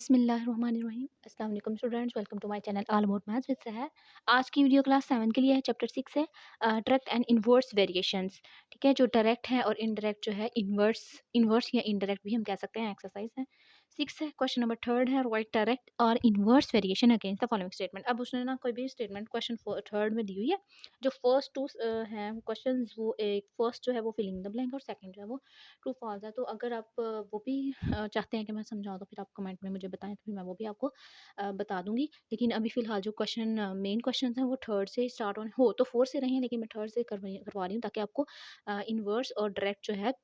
बिस्मिल्लाहिर्रहमानिर्रहीम। अस्सलाम वालेकुम students, welcome to my channel all about maths with Sahar. आज की वीडियो क्लास 7 के लिए है, चैप्टर 6 है डायरेक्ट एंड इनवर्स वेरिएशंस। ठीक है, जो डायरेक्ट है और इनडायरेक्ट जो है इनवर्स इनवर्स या इनडायरेक्ट भी हम कह सकते हैं, एक्सरसाइज है 6 है। क्वेश्चन नंबर 3 है, राइट डायरेक्ट और inverse variation against the following statement. अब उसने ना कोई भी स्टेटमेंट क्वेश्चन 3 में दी हुई है। जो फर्स्ट टू हैं क्वेश्चन, वो एक फर्स्ट जो है वो फिलिंग द ब्लैंक और सेकंड जो है वो ट्रू फॉल्स है। तो अगर आप वो भी चाहते हैं कि मैं समझाऊँ, तो फिर आप कमेंट में मुझे बताएं, तो फिर मैं वो भी आपको बता दूंगी। लेकिन अभी फ़िलहाल जो क्वेश्चन मेन क्वेश्चन हैं वो थर्ड से स्टार्ट हो तो फोर्थ से रहे हैं, लेकिन मैं थर्ड से करवा रही हूँ, ताकि आपको इनवर्स और डायरेक्ट जो है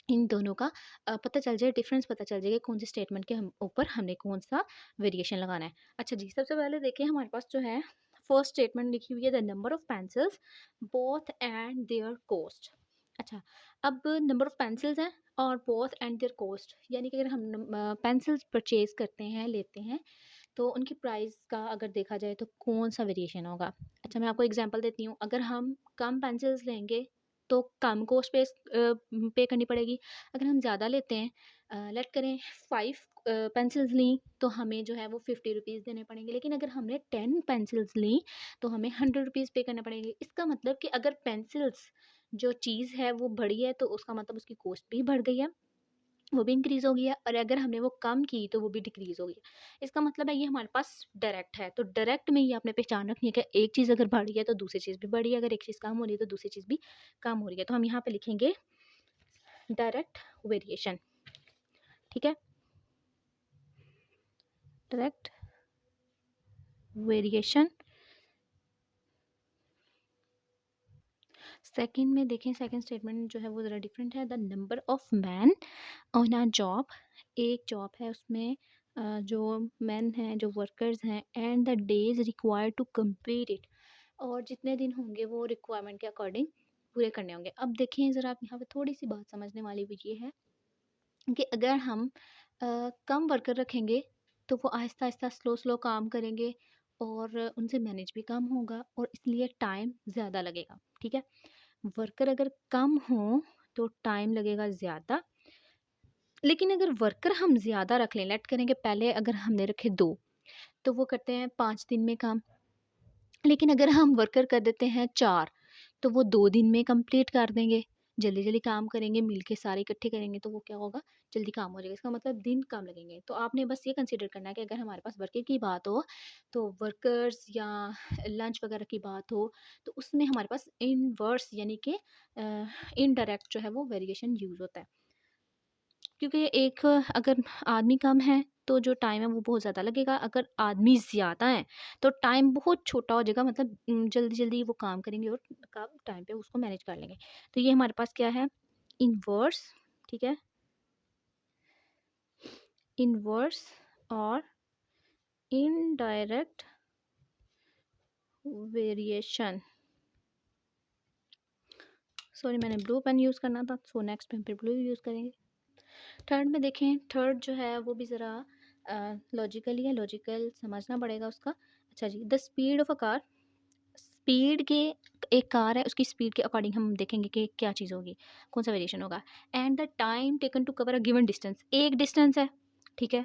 इन दोनों का पता चल जाए, डिफरेंस पता चल जाएगा कौन से स्टेटमेंट के हम ऊपर हमने कौन सा वेरिएशन लगाना है। अच्छा जी, सबसे पहले देखिए, हमारे पास जो है फर्स्ट स्टेटमेंट लिखी हुई है, the number of pencils both and there cost. अच्छा, अब नंबर ऑफ पेंसिल्स हैं और बोथ एंड देयर कॉस्ट, यानी कि अगर हम पेंसिल्स परचेज करते हैं, लेते हैं, तो उनकी प्राइस का अगर देखा जाए तो कौन सा वेरिएशन होगा। अच्छा, मैं आपको एग्जांपल देती हूँ। अगर हम कम पेंसिल्स लेंगे तो कम कॉस्ट पे करनी पड़ेगी। अगर हम ज़्यादा लेते हैं, लेट करें 5 पेंसिल्स ली, तो हमें जो है वो 50 रुपीज़ देने पड़ेंगे। लेकिन अगर हमने 10 पेंसिल्स ली तो हमें 100 रुपीज़ पे करने पड़ेंगे। इसका मतलब कि अगर पेंसिल्स जो चीज़ है वो बढ़ी है, तो उसका मतलब उसकी कॉस्ट भी बढ़ गई है, वो भी इंक्रीज़ हो गई है। और अगर हमने वो कम की तो वो भी डिक्रीज़ हो गई है। इसका मतलब है ये हमारे पास डायरेक्ट है। तो डायरेक्ट में ये आपने पहचान रखनी है कि एक चीज़ अगर बढ़ रही है तो दूसरी चीज़ भी बढ़ रही है, अगर एक चीज़ कम हो रही है तो दूसरी चीज़ भी कम हो रही है। तो हम यहाँ पे लिखेंगे डायरेक्ट वेरिएशन। ठीक है, डायरेक्ट वेरिएशन। सेकंड में देखें, सेकंड स्टेटमेंट जो है वो ज़रा डिफरेंट है। The number of man on a job, एक जॉब है उसमें जो मैन हैं, जो वर्कर्स हैं, and the days required to complete it, और जितने दिन होंगे वो रिक्वायरमेंट के अकॉर्डिंग पूरे करने होंगे। अब देखें ज़रा, आप यहाँ पे थोड़ी सी बात समझने वाली भी ये है कि अगर हम कम वर्कर रखेंगे तो वो आहिस्ता आहिस्ता स्लो स्लो काम करेंगे और उनसे मैनेज भी कम होगा, और इसलिए टाइम ज़्यादा लगेगा। ठीक है, वर्कर अगर कम हो तो टाइम लगेगा ज़्यादा। लेकिन अगर वर्कर हम ज़्यादा रख लें, लेट करेंगे पहले अगर हमने रखे 2, तो वो करते हैं 5 दिन में काम। लेकिन अगर हम वर्कर कर देते हैं 4, तो वो 2 दिन में कंप्लीट कर देंगे। जल्दी-जल्दी काम करेंगे, मिल के सारे इकट्ठे करेंगे, तो वो क्या होगा, जल्दी काम हो जाएगा। इसका मतलब दिन कम लगेंगे। तो आपने बस ये कंसीडर करना है कि अगर हमारे पास वर्कर की बात हो, तो वर्कर्स या लंच वगैरह की बात हो, तो उसमें हमारे पास इनवर्स यानी कि इनडायरेक्ट जो है वो वेरिएशन यूज़ होता है। क्योंकि एक अगर आदमी कम है तो जो टाइम है वो बहुत ज़्यादा लगेगा, अगर आदमी ज़्यादा हैं तो टाइम बहुत छोटा हो जाएगा, मतलब जल्दी-जल्दी वो काम करेंगे और काम टाइम पे उसको मैनेज कर लेंगे। तो ये हमारे पास क्या है, इनवर्स। ठीक है, इनवर्स और इनडायरेक्ट वेरिएशन। सॉरी, मैंने ब्लू पेन यूज़ करना था, सो नेक्स्ट टाइम फिर ब्लू यूज़ करेंगे। थर्ड में देखें, थर्ड जो है वो भी ज़रा लॉजिकली है, लॉजिकल समझना पड़ेगा उसका। अच्छा जी, the speed of a car, speed के, एक कार है उसकी स्पीड के अकॉर्डिंग हम देखेंगे कि क्या चीज़ होगी, कौन सा वेरिएशन होगा। And the time taken to cover a given distance, एक डिस्टेंस है। ठीक है,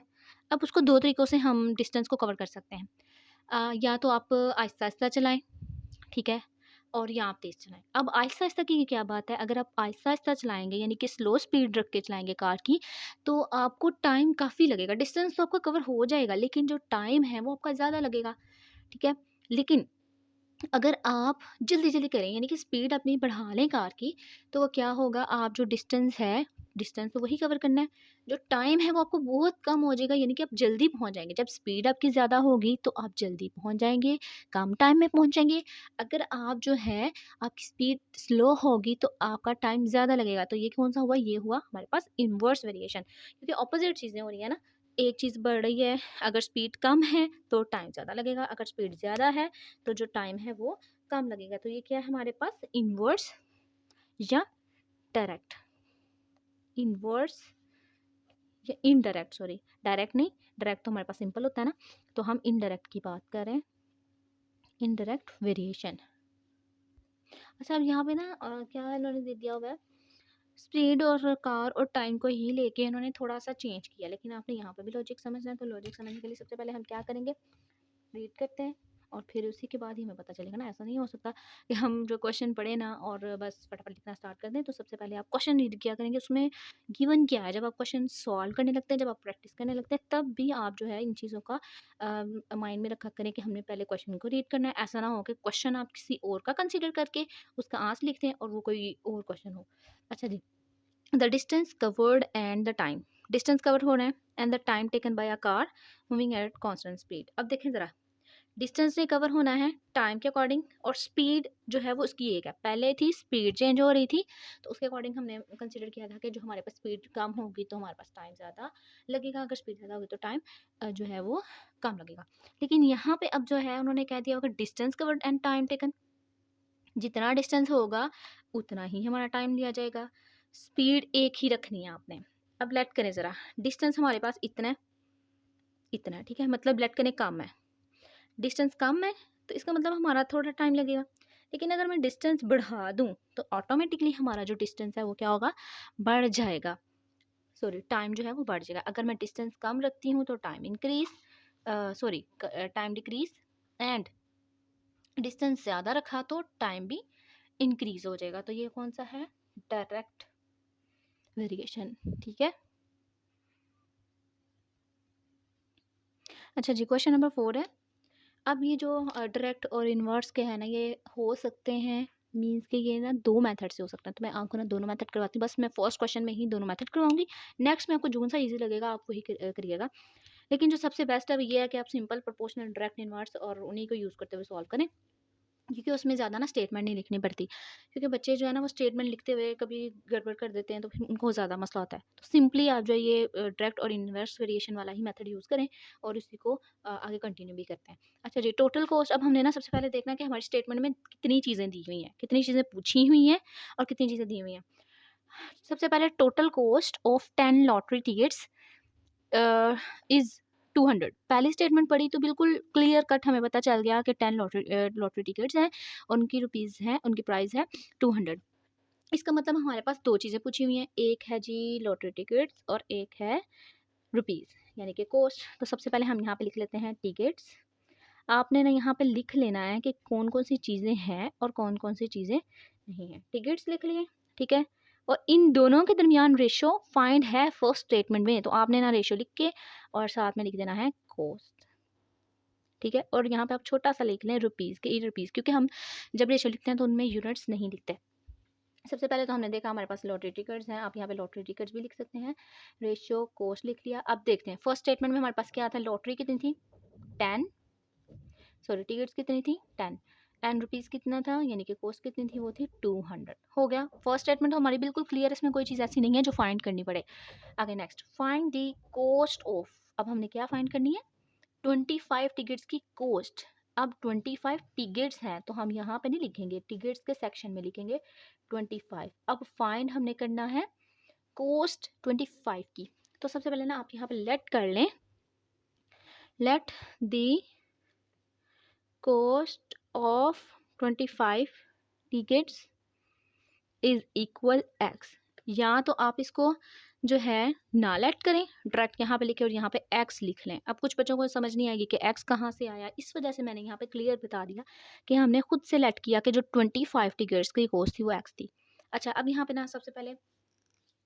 अब उसको दो तरीक़ों से हम डिस्टेंस को कवर कर सकते हैं। या तो आप आहिस्ता-आहिस्ता चलाएँ, ठीक है, और या आप तेज़ चलाएँ। अब आहिस्ता-आहिस्ता की क्या बात है, अगर आप आहिस्ता-आहिस्ता चलाएँगे यानी कि स्लो स्पीड रख के चलाएँगे कार की, तो आपको टाइम काफ़ी लगेगा। डिस्टेंस तो आपका कवर हो जाएगा, लेकिन जो टाइम है वो आपका ज़्यादा लगेगा। ठीक है, लेकिन अगर आप जल्दी-जल्दी करें यानी कि स्पीड अपनी बढ़ा लें कार की, तो वो क्या होगा, आप जो डिस्टेंस है, डिस्टेंस तो वही कवर करना है, जो टाइम है वो आपको बहुत कम हो जाएगा, यानी कि आप जल्दी पहुँच जाएँगे। जब स्पीड आपकी ज़्यादा होगी तो आप जल्दी पहुँच जाएँगे, कम टाइम में पहुँचेंगे। अगर आप जो है आपकी स्पीड स्लो होगी तो आपका टाइम ज़्यादा लगेगा। तो ये कौन-सा हुआ, ये हुआ हमारे पास इनवर्स वेरिएशन, क्योंकि ऑपोज़िट चीज़ें हो रही है ना। एक चीज़ बढ़ रही है, अगर स्पीड कम है तो टाइम ज़्यादा लगेगा, अगर स्पीड ज़्यादा है तो जो टाइम है वो कम लगेगा। तो ये क्या है हमारे पास, इनवर्स या डायरेक्ट। इनवर्स या इनडायरेक्ट, सॉरी डायरेक्ट नहीं, डायरेक्ट तो हमारे पास सिंपल होता है ना, तो हम इनडायरेक्ट की बात कर रहे हैं, इनडायरेक्ट वेरिएशन। अच्छा, अब यहाँ पे ना क्या इन्होंने दे दिया हुआ है, स्पीड और कार और टाइम को ही लेके इन्होंने थोड़ा-सा चेंज किया, लेकिन आपने यहाँ पे भी लॉजिक समझना है, तो लॉजिक समझने के लिए सबसे पहले हम क्या करेंगे, रीड करते हैं और फिर उसी के बाद ही हमें पता चलेगा ना। ऐसा नहीं हो सकता कि हम जो क्वेश्चन पढ़े ना और बस फटाफट लिखना स्टार्ट कर दें। तो सबसे पहले आप क्वेश्चन रीड किया करेंगे, उसमें गिवन क्या है। जब आप क्वेश्चन सॉल्व करने लगते हैं, जब आप प्रैक्टिस करने लगते हैं, तब भी आप जो है इन चीज़ों का माइंड में रखा करें कि हमने पहले क्वेश्चन को रीड करना है। ऐसा ना हो कि क्वेश्चन आप किसी और का कंसिडर करके उसका आंसर लिखते हैं और वो कोई और क्वेश्चन हो। अच्छा जी, the distance covered and the time. Distance cover हो रहा है and the time taken by a car moving at constant speed. अब देखें ज़रा, डिस्टेंस नहीं कवर होना है टाइम के अकॉर्डिंग, और स्पीड जो है वो उसकी एक है। पहले थी स्पीड चेंज हो रही थी, तो उसके अकॉर्डिंग हमने कंसिडर किया था कि जो हमारे पास स्पीड कम होगी तो हमारे पास टाइम ज़्यादा लगेगा, अगर स्पीड ज़्यादा होगी तो टाइम जो है वो कम लगेगा। लेकिन यहाँ पे अब जो है उन्होंने कह दिया होगा distance covered and time taken. जितना डिस्टेंस होगा उतना ही हमारा टाइम लिया जाएगा। स्पीड एक ही रखनी है आपने। अब लेट करें ज़रा, डिस्टेंस हमारे पास इतना है, ठीक है, मतलब लेट करें कम है, डिस्टेंस कम है, तो इसका मतलब हमारा थोड़ा टाइम लगेगा। लेकिन अगर मैं डिस्टेंस बढ़ा दूँ तो ऑटोमेटिकली हमारा जो डिस्टेंस है वो क्या होगा, बढ़ जाएगा। सॉरी, टाइम जो है वो बढ़ जाएगा। अगर मैं डिस्टेंस कम रखती हूँ तो time increase, sorry time decrease, and distance ज़्यादा रखा तो टाइम भी इंक्रीज हो जाएगा। तो ये कौन सा है, डायरेक्ट वेरिएशन, ठीक है। अच्छा जी, क्वेश्चन नंबर 4 है। अब ये जो डायरेक्ट और इन्वर्स के हैं ना, ये हो सकते हैं, मीन्स कि ये ना दो मेथड से हो सकता है। तो मैं आपको ना दोनों मेथड करवाती हूँ, बस मैं फर्स्ट क्वेश्चन में ही दोनों मेथड करवाऊंगी। नेक्स्ट में आपको जो सा इजी लगेगा आप वही करिएगा। लेकिन जो सबसे बेस्ट है वो ये है कि आप सिंपल प्रोपोर्शनल डायरेक्ट इन्वर्स और उन्हीं को यूज़ करते हुए सॉल्व करें, क्योंकि उसमें ज़्यादा ना स्टेटमेंट नहीं लिखनी पड़ती। क्योंकि बच्चे जो है ना वो स्टेटमेंट लिखते हुए कभी गड़बड़ कर देते हैं, तो फिर उनको ज़्यादा मसला होता है। तो सिंपली आप जो है ये डायरेक्ट और इन्वर्स वेरिएशन वाला ही मेथड यूज़ करें और इसी को आगे कंटिन्यू भी करते हैं। अच्छा जी, टोटल कॉस्ट। अब हमने ना सबसे पहले देखना है कि हमारे स्टेटमेंट में कितनी चीज़ें दी हुई हैं, कितनी चीज़ें पूछी हुई हैं और कितनी चीज़ें दी हुई हैं। सबसे पहले total cost of 10 lottery tickets is 200। पहली स्टेटमेंट पढ़ी तो बिल्कुल क्लियर कट हमें पता चल गया कि 10 लॉटरी टिकट्स हैं, उनकी रुपीज़ हैं, उनकी प्राइस है 200। इसका मतलब हमारे पास दो चीज़ें पूछी हुई हैं, एक है जी लॉटरी टिकट्स और एक है रुपीज़, यानी कि कॉस्ट। तो सबसे पहले हम यहाँ पे लिख लेते हैं टिकट्स। आपने ना यहाँ पे लिख लेना है कि कौन कौन सी चीज़ें हैं और कौन कौन सी चीज़ें नहीं हैं। टिकट्स लिख लिए, ठीक है, और इन दोनों के दरमियान रेशो फाइंड है फर्स्ट स्टेटमेंट में, तो आपने ना रेशो लिख के और साथ में लिख देना है कॉस्ट, ठीक है। और यहाँ पे आप छोटा सा लिख लें रुपीज़ के, ई रुपीज़, क्योंकि हम जब रेशो लिखते हैं तो उनमें यूनिट्स नहीं लिखते। सबसे पहले तो हमने देखा हमारे पास लॉटरी टिकट्स हैं, आप यहाँ पे लॉटरी टिकट्स भी लिख सकते हैं। रेशियो कॉस्ट लिख लिया। अब देखते हैं फर्स्ट स्टेटमेंट में हमारे पास क्या था, लॉटरी कितनी थी 10, सॉरी टिकट्स कितनी थी 10, एंड रुपीज़ कितना था, यानी कि कॉस्ट कितनी थी, वो थी 200। हो गया फर्स्ट स्टेटमेंट, हमारी बिल्कुल क्लियर, इसमें कोई चीज़ ऐसी नहीं है जो फाइंड करनी पड़े। आगे next, find the cost of. अब हमने क्या फाइंड करनी है, 25 टिकट्स की कॉस्ट। अब 25 टिकट्स हैं तो हम यहाँ पे नहीं लिखेंगे, टिकट्स के सेक्शन में लिखेंगे 25। अब फाइंड हमने करना है कॉस्ट 25 की। तो सबसे पहले ना आप यहाँ पे लेट कर लें, let the cost of 25 tickets is equal x. या तो आप इसको जो है ना लेट करें, डायरेक्ट यहाँ पे लिखे और यहाँ पे एक्स लिख लें। अब कुछ बच्चों को समझ नहीं आएगी कि एक्स कहाँ से आया, इस वजह से मैंने यहाँ पे क्लियर बता दिया कि हमने खुद से लेट किया कि जो 25 टिकट्स की कॉस्ट थी वो एक्स थी। अच्छा, अब यहाँ पे ना सबसे पहले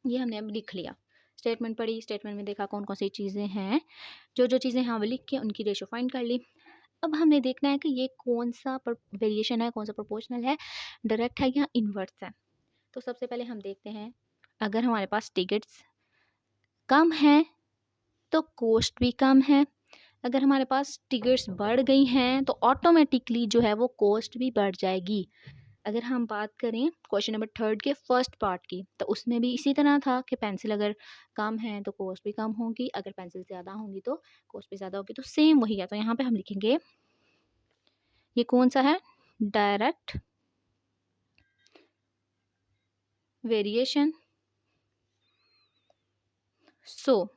ये हमने अब लिख लिया, स्टेटमेंट पढ़ी, स्टेटमेंट में देखा कौन कौन सी चीज़ें हैं, जो जो चीज़ें हाँ वो लिख के उनकी रेशो फाइंड कर ली। अब हमने देखना है कि ये कौन सा वेरिएशन है, कौन सा प्रोपोर्शनल है, डायरेक्ट है या इन्वर्स है। तो सबसे पहले हम देखते हैं, अगर हमारे पास टिकट्स कम हैं तो कॉस्ट भी कम है। अगर हमारे पास टिकट्स बढ़ गई हैं तो ऑटोमेटिकली जो है वो कॉस्ट भी बढ़ जाएगी। अगर हम बात करें क्वेश्चन नंबर 3 के फर्स्ट पार्ट की, तो उसमें भी इसी तरह था कि पेंसिल अगर कम है तो कॉस्ट भी कम होगी, अगर पेंसिल ज़्यादा होंगी तो कॉस्ट भी ज़्यादा होगी। तो सेम वही है, तो यहाँ पे हम लिखेंगे ये कौन सा है, डायरेक्ट वेरिएशन। सो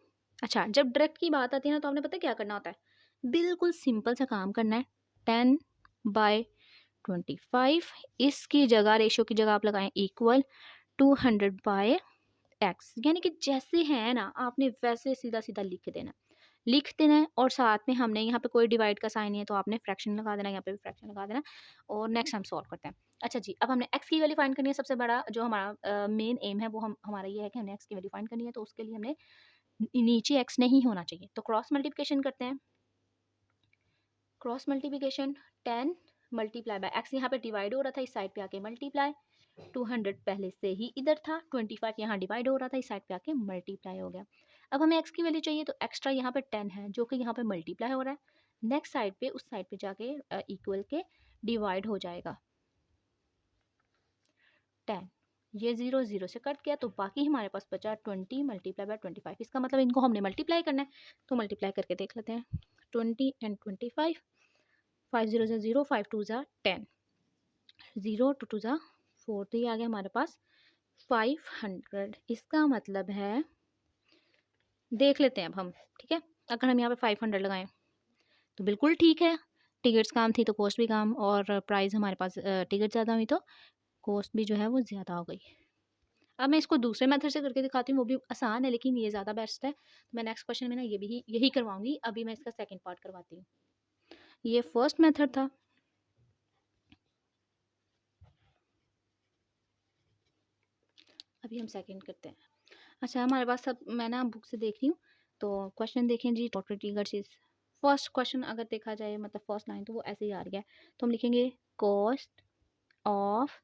अच्छा, जब डायरेक्ट की बात आती है ना तो आपने पता है क्या करना होता है, बिल्कुल सिंपल सा काम करना है। 10/25, इसकी जगह रेशो की जगह आप लगाएं इक्वल 200 बाय एक्स, यानी कि जैसे है ना आपने वैसे सीधा सीधा लिख देना है और साथ में हमने यहाँ पे कोई डिवाइड का साइन नहीं है तो आपने फ्रैक्शन लगा देना, यहाँ पे भी फ्रैक्शन लगा देना और नेक्स्ट हम सॉल्व करते हैं। अच्छा जी, अब हमने एक्स की वैल्यू फाइंड करनी है। सबसे बड़ा जो हमारा मेन एम है वो हमारा ये है कि हमने एक्स की वैल्यू फाइंड करनी है, तो उसके लिए हमने नीचे एक्स नहीं होना चाहिए, तो क्रॉस मल्टीप्लिकेशन करते हैं। Cross multiplication 10 multiply by x, यहाँ पे डिवाइड हो रहा था, इस साइड पे आके मल्टीप्लाई, 200 पहले से ही इधर था, 25 यहाँ डिवाइड हो रहा था, इस साइड पे आके मल्टीप्लाई हो गया। अब हमें एक्स की वैल्यू चाहिए, तो एक्स्ट्रा यहाँ पे 10 है जो कि यहाँ पे मल्टीप्लाई हो रहा है, नेक्स्ट साइड पे उस साइड पे जाके इक्वल के डिवाइड हो जाएगा 10, ये 0 0 से कट गया, तो बाकी हमारे पास बचा 20 मल्टीप्लाई बाय 25। इसका मतलब इनको हमने मल्टीप्लाई करना है, तो मल्टीप्लाई करके देख लेते हैं। 20 एंड 25, 5 0 ज़ा 0, 5 2 ज़ा 10, 0 2 2 ज़ा 4, तो ये आ गया हमारे पास 500। इसका मतलब है, देख लेते हैं अब हम, ठीक है, अगर हम यहाँ पे 500 लगाएं तो बिल्कुल ठीक है, टिकट्स काम थी तो कॉस्ट भी काम, और प्राइस हमारे पास टिकट ज़्यादा हुई तो कॉस्ट भी जो है वो ज़्यादा हो गई। अब मैं इसको दूसरे मेथड से करके दिखाती हूँ, वो भी आसान है लेकिन ये ज़्यादा बेस्ट है, तो मैं नेक्स्ट क्वेश्चन में ना ये भी यही करवाऊंगी। अभी मैं इसका सेकंड पार्ट करवाती हूँ। ये फर्स्ट मेथड था, अभी हम सेकंड करते हैं। अच्छा, हमारे पास सब, मैं ना बुक से देख रही हूँ, तो क्वेश्चन देखें जी। Total tickets is, first question अगर देखा जाए मतलब फर्स्ट लाइन तो वो ऐसे ही आ रही है, तो हम लिखेंगे cost of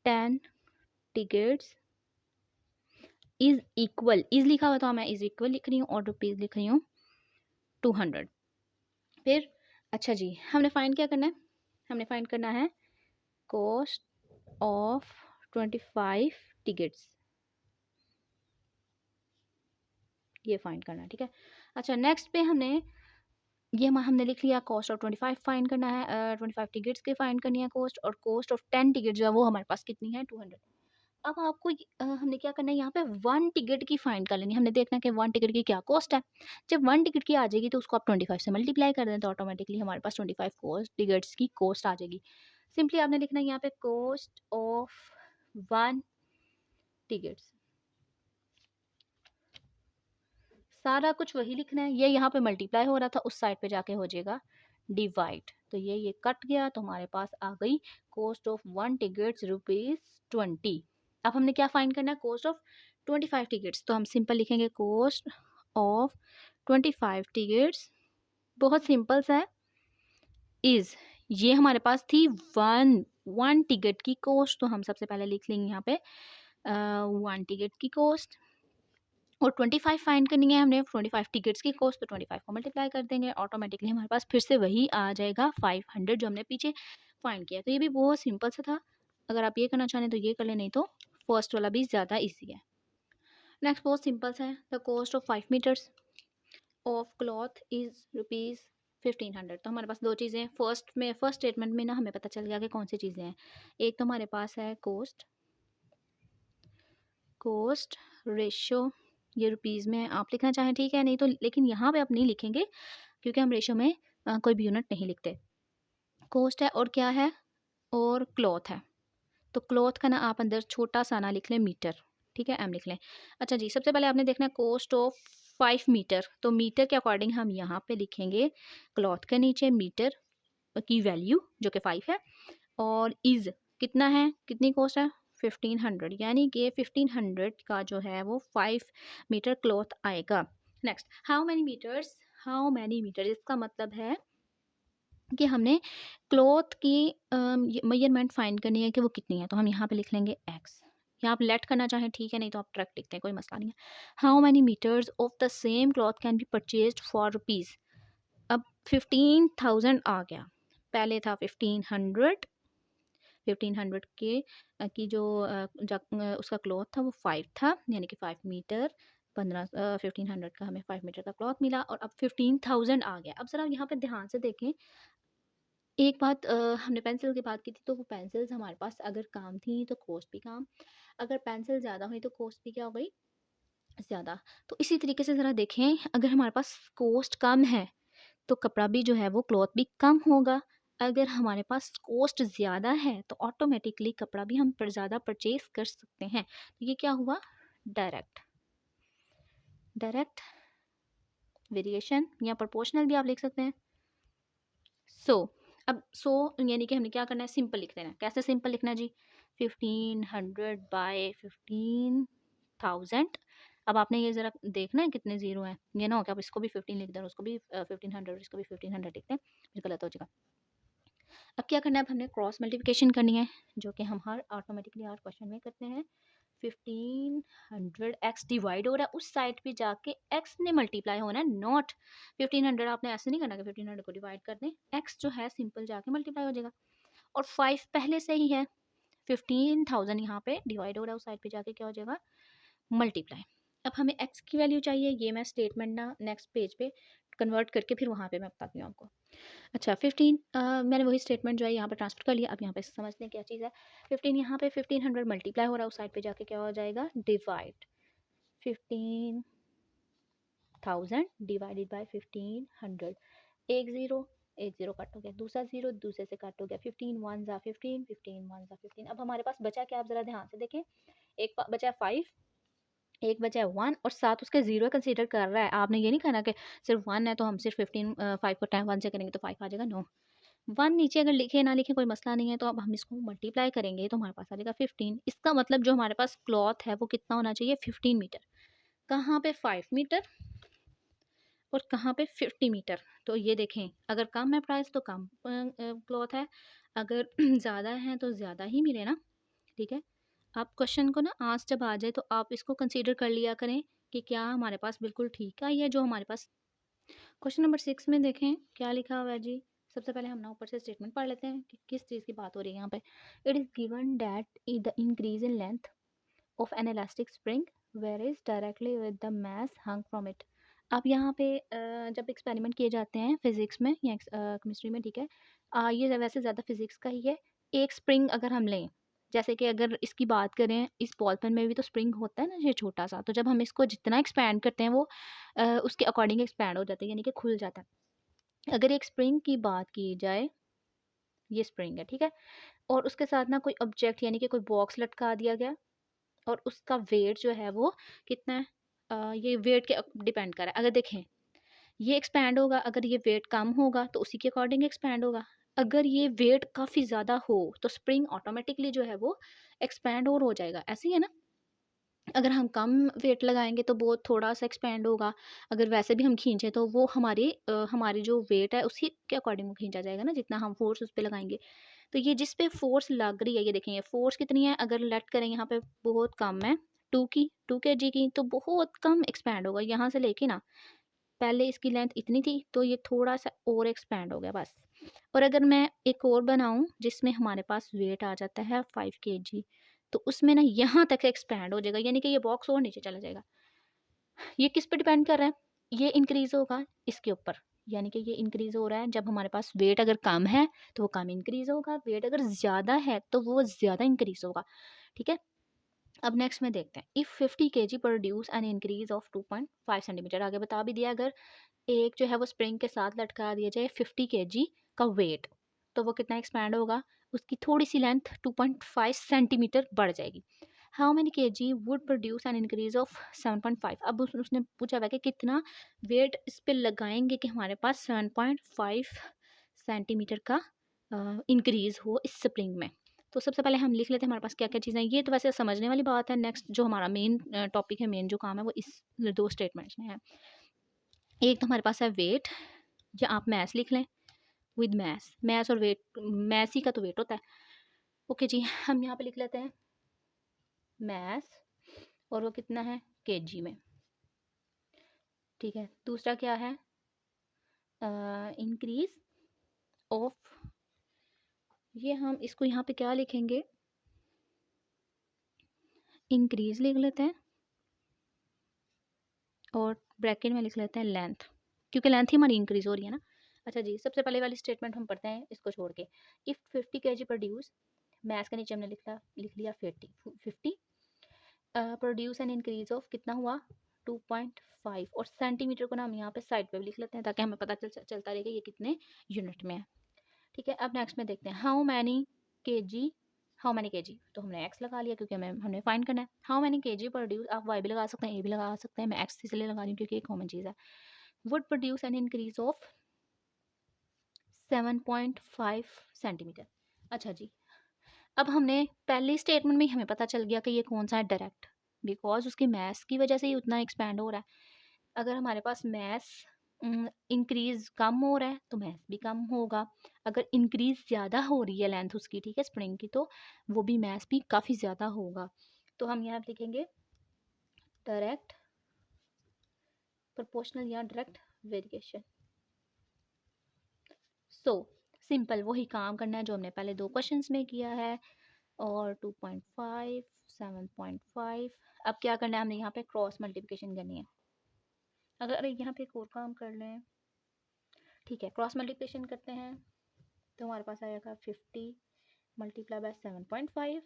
10 tickets is equal, is लिखा हुआ तो मैं इज इक्वल लिख रही हूँ और रुपीज़ लिख रही हूँ 200। फिर अच्छा जी, हमने फाइंड क्या करना है, हमने फाइंड करना है कॉस्ट ऑफ 25 टिकट्स, ये फाइंड करना है, ठीक है। अच्छा, नेक्स्ट पे हमने ये हमने लिख लिया कॉस्ट ऑफ 25 फाइंड करना है, 25 टिकट्स के फाइंड करनी है कॉस्ट, और कॉस्ट ऑफ 10 टिकट जो है वो हमारे पास कितनी है, 200। अब आपको हमने क्या करना है, यहाँ पे 1 टिकट की फाइंड कर लेनी है। हमने देखना है कि 1 टिकट की क्या कॉस्ट है। जब 1 टिकट की आ जाएगी तो उसको आप 25 से मल्टीप्लाई कर दें, तो ऑटोमेटिकली हमारे पास 25 कॉस्ट टिकट्स की कॉस्ट आ जाएगी। सिंपली आपने लिखना है यहाँ पे कॉस्ट ऑफ 1 टिकट्स, सारा कुछ वही लिखना है। ये यहाँ पे मल्टीप्लाई हो रहा था, उस साइड पे जाके हो जाएगा डिवाइड, तो ये कट गया, तो हमारे पास आ गई कॉस्ट ऑफ 1 टिकट्स ₹20। अब हमने क्या फाइंड करना है, कॉस्ट ऑफ 25 टिकट्स, तो हम सिंपल लिखेंगे कॉस्ट ऑफ 25 टिकट्स, बहुत सिंपल सा है, इज, ये हमारे पास थी वन टिकट की कॉस्ट, तो हम सबसे पहले लिख लेंगे यहाँ पे 1 टिकट की कॉस्ट, और 25 फाइंड करनी है हमने 25 टिकट्स की कॉस्ट, तो 25 को मल्टीप्लाई कर देंगे, ऑटोमेटिकली हमारे पास फिर से वही आ जाएगा 500 जो हमने पीछे फाइंड किया। तो ये भी बहुत सिंपल सा था, अगर आप ये करना चाहें तो ये कर लें, नहीं तो फर्स्ट वाला भी ज़्यादा ईजी है। नेक्स्ट बहुत सिंपल सा है, the cost of 5 meters of cloth is ₹1500। तो हमारे पास दो चीज़ें हैं, फर्स्ट स्टेटमेंट में ना हमें पता चल गया कि कौन सी चीज़ें हैं। एक तो हमारे पास है कोस्ट रेशो, ये रुपीज़ में आप लिखना चाहें ठीक है, नहीं तो लेकिन यहाँ पे आप नहीं लिखेंगे क्योंकि हम रेशो में कोई भी यूनिट नहीं लिखते। कोस्ट है और क्या है, और क्लॉथ है, तो क्लॉथ का ना आप अंदर छोटा सा ना लिख लें मीटर, ठीक है, एम लिख लें। अच्छा जी, सबसे पहले आपने देखना है कॉस्ट ऑफ 5 मीटर, तो मीटर के अकॉर्डिंग हम यहाँ पे लिखेंगे क्लॉथ के नीचे मीटर की वैल्यू जो कि 5 है, और इज़ कितना है, कितनी कॉस्ट है 1500, यानी कि 1500 का जो है वो 5 मीटर क्लॉथ आएगा। नेक्स्ट, हाउ मैनी मीटर्स, इसका मतलब है कि हमने क्लॉथ की मेजरमेंट फाइंड करनी है कि वो कितनी है, तो हम यहाँ पे लिख लेंगे एक्स, या आप लेट करना चाहें ठीक है, नहीं तो आप ट्रक लिखते हैं, कोई मसला नहीं है। How many meters of the same cloth can be purchased for rupees, अब 15,000 आ गया, पहले था 1500 के की जो उसका क्लॉथ था वो 5 था, यानी कि 5 मीटर 1500 का हमें 5 मीटर का क्लॉथ मिला, और अब 15,000 आ गया। अब ज़रा यहाँ पे ध्यान से देखें, एक बात हमने पेंसिल की बात की थी, तो वो पेंसिल्स हमारे पास अगर काम थी तो कॉस्ट भी काम, अगर पेंसिल ज़्यादा हुई तो कॉस्ट भी क्या हो गई, ज़्यादा। तो इसी तरीके से ज़रा देखें, अगर हमारे पास कॉस्ट कम है तो कपड़ा भी जो है वो क्लॉथ भी कम होगा, अगर हमारे पास कॉस्ट ज़्यादा है तो ऑटोमेटिकली कपड़ा भी हम पर ज़्यादा परचेज कर सकते हैं। तो ये क्या हुआ? डायरेक्ट। डायरेक्ट वेरिएशन या प्रोपोर्शनल भी आप लिख सकते हैं। अब यानी कि हमने क्या करना है, सिंपल लिख देना है। कैसे सिंपल लिखना है जी? 1500 बाय 15,000। अब आपने ये ज़रा देखना है कितने ज़ीरो हैं, ये ना हो कि आप इसको भी 15 लिख दें और उसको भी 1500, इसको भी 1500 लिख दें, फिर गलत हो जाएगा। अब क्या करना है, अब हमने क्रॉस मल्टीप्लिकेशन करनी है, जो कि हम हर ऑटोमेटिकली हर क्वेश्चन में करते हैं। 1500 एक्स डिवाइड हो रहा है, उस साइड पे जाके एक्स ने मल्टीप्लाई होना है, नॉट 1500 आपने ऐसे नहीं करना कि 1500 को डिवाइड कर दें, एक्स जो है सिंपल जाके मल्टीप्लाई हो जाएगा। और 5 पहले से ही है, 15,000 यहाँ पे डिवाइड हो रहा है, उस साइड पे जाके क्या हो जाएगा? मल्टीप्लाई। अब हमें एक्स की वैल्यू चाहिए, ये मैं स्टेटमेंट ना नेक्स्ट पेज पे कन्वर्ट करके फिर वहाँ पे मैं बताती हूँ आपको। अच्छा 15 मैंने वही स्टेटमेंट जो है यहाँ पे ट्रांसफर कर लिया। अब यहाँ पे समझते हैं क्या चीज़ है। 15 यहाँ पे 1500 मल्टीप्लाई हो रहा है, उस साइड पे जाके क्या हो जाएगा? डिवाइड। 15,000 divided by 1500। एक ज़ीरो कट हो गया, दूसरा ज़ीरो दूसरे से कट हो गया। 15 1 ज़ा 15, 15 1 ज़ा 15। अब हमारे पास बचा क्या? आप ज़रा ध्यान से देखें। एक बचा है 5, एक बचा है 1 और 7 उसके ज़ीरो कंसीडर कर रहा है। आपने ये नहीं कहना कि सिर्फ 1 है तो हम सिर्फ 5 को टाइम 1 से करेंगे तो 5 आ जाएगा। नो, 1 नीचे अगर लिखे ना लिखे कोई मसला नहीं है, तो अब हम इसको मल्टीप्लाई करेंगे तो हमारे पास आ जाएगा 15। इसका मतलब जो हमारे पास क्लॉथ है वो कितना होना चाहिए? 15 मीटर। कहाँ पे 5 मीटर और कहाँ पे 50 मीटर। तो ये देखें, अगर कम है प्राइस तो कम क्लॉथ है, अगर ज़्यादा है तो ज़्यादा ही मिले ना। ठीक है, आप क्वेश्चन को ना आज जब आ जाए तो आप इसको कंसीडर कर लिया करें कि क्या हमारे पास बिल्कुल ठीक है या जो हमारे पास। क्वेश्चन नंबर 6 में देखें क्या लिखा हुआ है जी। सबसे पहले हम ना ऊपर से स्टेटमेंट पढ़ लेते हैं कि किस चीज़ की बात हो रही है यहाँ पे। It is given that the increase in length of N elastic spring varies directly with the mass hung from it. अब यहाँ पे जब एक्सपेरिमेंट किए जाते हैं फिजिक्स में या केमिस्ट्री में, ठीक है, ये वैसे ज़्यादा फिजिक्स का ही है। एक स्प्रिंग अगर हम लें, जैसे कि अगर इसकी बात करें, इस बॉल पेन में भी तो स्प्रिंग होता है ना, ये छोटा सा, तो जब हम इसको जितना एक्सपैंड करते हैं वो उसके अकॉर्डिंग एक्सपैंड हो जाता है, यानी कि खुल जाता है। अगर एक स्प्रिंग की बात की जाए, ये स्प्रिंग है, ठीक है, और उसके साथ ना कोई ऑब्जेक्ट यानी कि कोई बॉक्स लटका दिया गया और उसका वेट जो है वो कितना है, ये वेट के डिपेंड कर रहा है। अगर देखें ये एक्सपैंड होगा, अगर ये वेट कम होगा तो उसी के अकॉर्डिंग एक्सपैंड होगा। अगर ये वेट काफ़ी ज़्यादा हो तो स्प्रिंग ऑटोमेटिकली जो है वो एक्सपैंड और हो जाएगा, ऐसे ही है ना। अगर हम कम वेट लगाएंगे तो वो थोड़ा सा एक्सपैंड होगा, अगर वैसे भी हम खींचें तो वो हमारी जो वेट है उसी के अकॉर्डिंग वो खींचा जाएगा ना, जितना हम फोर्स उस पर लगाएंगे। तो ये जिस पे फोर्स लग रही है, ये देखें ये फोर्स कितनी है, अगर लेट करें यहाँ पे बहुत कम है, 2 kg की, तो बहुत कम एक्सपैंड होगा यहाँ से लेके ना। पहले इसकी लेंथ इतनी थी तो ये थोड़ा सा और एक्सपैंड हो गया बस। और अगर मैं एक और बनाऊं जिसमें हमारे पास वेट आ जाता है 5 kg, तो उसमें ना यहाँ तक एक्सपैंड हो जाएगा, यानी कि ये बॉक्स और नीचे चला जाएगा। ये किस पे डिपेंड कर रहा है? ये इंक्रीज होगा इसके ऊपर, यानी कि ये इंक्रीज हो रहा है जब हमारे पास वेट अगर कम है तो वो कम इंक्रीज होगा, वेट अगर ज़्यादा है तो वो ज़्यादा इंक्रीज होगा। ठीक है, अब नेक्स्ट में देखते हैं। If 50 kg produce an increase of 2.5 centimetre, आगे बता भी दिया, अगर एक जो है वो स्प्रिंग के साथ लटका दिया जाए 50 kg का वेट, तो वो कितना एक्सपैंड होगा? उसकी थोड़ी सी लेंथ 2.5 सेंटीमीटर बढ़ जाएगी। How many kg would produce an increase of 7.5। अब उसने पूछा हुआ है कि कितना वेट इस पे लगाएंगे कि हमारे पास 7.5 सेंटीमीटर का इंक्रीज हो इस स्प्रिंग में। तो सबसे पहले हम लिख लेते हैं हमारे पास क्या क्या चीज़ें, ये तो वैसे समझने वाली बात है। नेक्स्ट जो हमारा मेन टॉपिक है, मेन जो काम है वो इस 2 स्टेटमेंट्स में है। एक तो हमारे पास है वेट, या आप मैस लिख लें, विद मैस, मैस और वेट, मैस ही का तो वेट होता है। ओके जी, हम यहाँ पे लिख लेते हैं मैस, और वो कितना है? केजी में। ठीक है, दूसरा क्या है? इंक्रीज ऑफ, ये हम इसको यहाँ पे क्या लिखेंगे? इंक्रीज लिख लेते हैं और ब्रैकेट में लिख लेते हैं लेंथ, क्योंकि लेंथ ही हमारी इंक्रीज हो रही है ना। अच्छा जी, सबसे पहले वाली स्टेटमेंट हम पढ़ते हैं इसको छोड़ के। इफ़ 50 kg प्रोड्यूस, मैथ्स के नीचे हमने लिख लिया 50 प्रोड्यूस एन इंक्रीज ऑफ कितना हुआ? 2.5, और सेंटीमीटर को ना हम यहाँ पे साइड पे भी लिख लेते हैं ताकि हमें पता चलता रहेगा ये कितने यूनिट में है। ठीक है। अब नेक्स्ट में देखते हैं how many KG, how many KG, तो हमने एक्स लगा लिया क्योंकि हमने फाइंड करना है। हाउ मैनी केजी प्रोड्यूस, आप वाई भी लगा सकते हैं, ए भी लगा सकते हैं, मैं एक्स इसलिए लगा रही हूँ क्योंकि एक कॉमन चीज़ है। Would produce an increase of 7.5 centimetre. अच्छा जी, अब हमने पहली स्टेटमेंट में हमें पता चल गया कि ये कौन सा है, डायरेक्ट, बिकॉज उसकी मैथ की वजह से ही उतना एक्सपैंड हो रहा है। अगर हमारे पास मैथ इंक्रीज कम हो रहा है तो मैथ भी कम होगा। अगर इंक्रीज ज़्यादा हो रही है लेंथ उसकी, ठीक है, स्प्रिंग की, तो वो भी मैथ भी काफ़ी ज़्यादा होगा। तो हम यहाँ लिखेंगे डायरेक्ट प्रोपोर्शनल या डायरेक्ट वेरिएशन। सो सिंपल वही काम करना है जो हमने पहले 2 क्वेश्चंस में किया है, और 2.5 7.5। अब क्या करना है, हमने यहाँ पे क्रॉस मल्टीप्लिकेशन करनी है। अगर यहाँ पे एक और काम कर लें, ठीक है, क्रॉस मल्टीप्लिकेशन करते हैं तो हमारे पास आएगा 50 multiply by 7.5,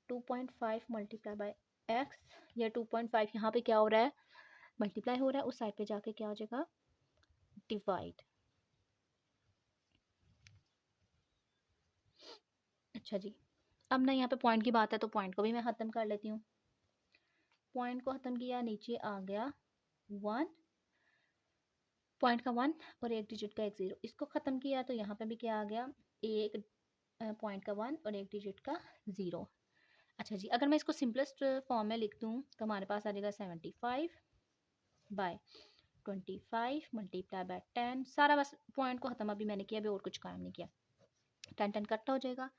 2.5 multiply by x, या 2.5 यहाँ पे क्या हो रहा है, मल्टीप्लाई हो रहा है, उस साइड पे जाके क्या हो जाएगा, डिवाइड। अच्छा जी, अब ना यहाँ पे पॉइंट की बात है तो पॉइंट को भी मैं ख़त्म कर लेती हूँ। पॉइंट को ख़त्म किया, नीचे आ गया 1, पॉइंट का 1 और एक डिजिट का एक 0, इसको ख़त्म किया तो यहाँ पे भी क्या आ गया, एक पॉइंट का 1 और एक डिजिट का 0। अच्छा जी, अगर मैं इसको सिंपलेस्ट फॉर्म में लिख दूँ तो हमारे पास आ जाएगा 75 बाय 25 मल्टीप्लाई बाय 10, सारा बस पॉइंट को ख़त्म अभी मैंने किया, अभी और कुछ काम नहीं किया। 10 कट हो जाएगा।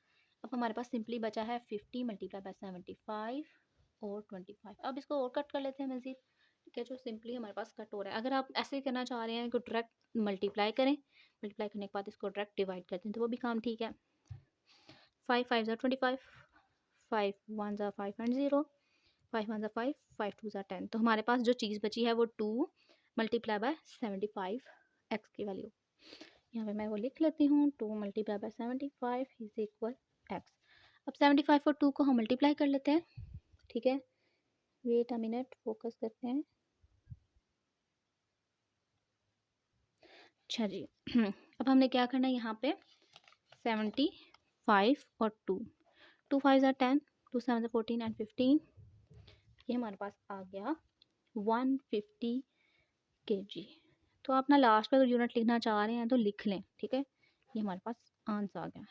अब हमारे पास सिंपली बचा है 50 मल्टीप्लाई बाय 75 और 25। अब इसको और कट कर लेते हैं मज़ीद, ठीक है, जो सिंपली हमारे पास कट हो रहा है। अगर आप ऐसे करना चाह रहे हैं कि डायरेक्ट मल्टीप्लाई करें, मल्टीप्लाई करने के बाद इसको डायरेक्ट डिवाइड कर दें तो वो भी काम ठीक है। 5 5 ज़ा 25, 5 1 ज़ा 5 एंड 0, 5 1 ज़ा 5, 5 2 ज़ा 10। तो हमारे पास जो चीज़ बची है वो 2 मल्टीप्लाई बाय 75 एक्स की वैल्यू, यहाँ पे मैं वो लिख लेती हूँ, 2 multiply by 75 is equal x. अब 75 और 2 को हम मल्टीप्लाई कर लेते हैं, ठीक है, वेट अ मिनट, फोकस करते हैं। अच्छा जी अब हमने क्या करना है, यहाँ पे 75 और 2, 2 5 ज़ा 10, 2 7 ज़ा 14 एंड 15, ये हमारे पास आ गया 150 kg। तो आप ना लास्ट में अगर यूनिट लिखना चाह रहे हैं तो लिख लें, ठीक है, ये हमारे पास आंसर आ गया।